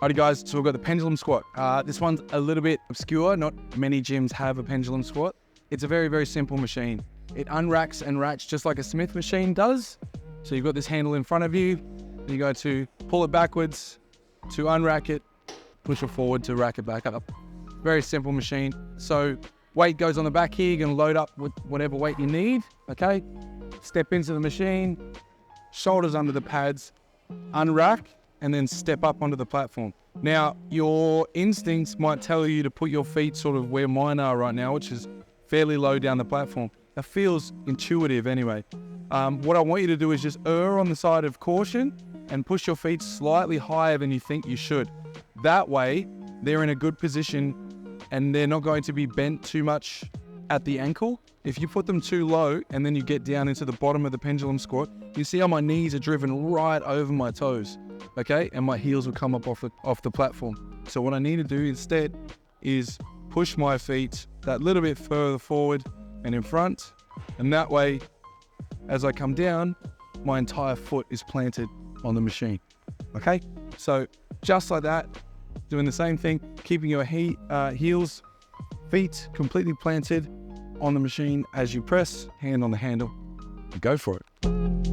Alrighty guys, so we've got the pendulum squat. This one's a little bit obscure. Not many gyms have a pendulum squat. It's a very, very simple machine. It unracks and racks just like a Smith machine does. So you've got this handle in front of you. You go to pull it backwards, to unrack it, push it forward to rack it back up. Very simple machine. So weight goes on the back here. You're gonna load up with whatever weight you need, okay? Step into the machine, shoulders under the pads, unrack, and then step up onto the platform. Now, your instincts might tell you to put your feet sort of where mine are right now, which is fairly low down the platform. It feels intuitive anyway. What I want you to do is just err on the side of caution and push your feet slightly higher than you think you should. That way, they're in a good position and they're not going to be bent too much at the ankle. If you put them too low and then you get down into the bottom of the pendulum squat, you see how my knees are driven right over my toes, okay? And my heels will come up off the platform. So what I need to do instead is push my feet that little bit further forward and in front. And that way, as I come down, my entire foot is planted on the machine, okay? So just like that, doing the same thing, keeping your heels, feet completely planted on the machine as you press, hand on the handle, and go for it.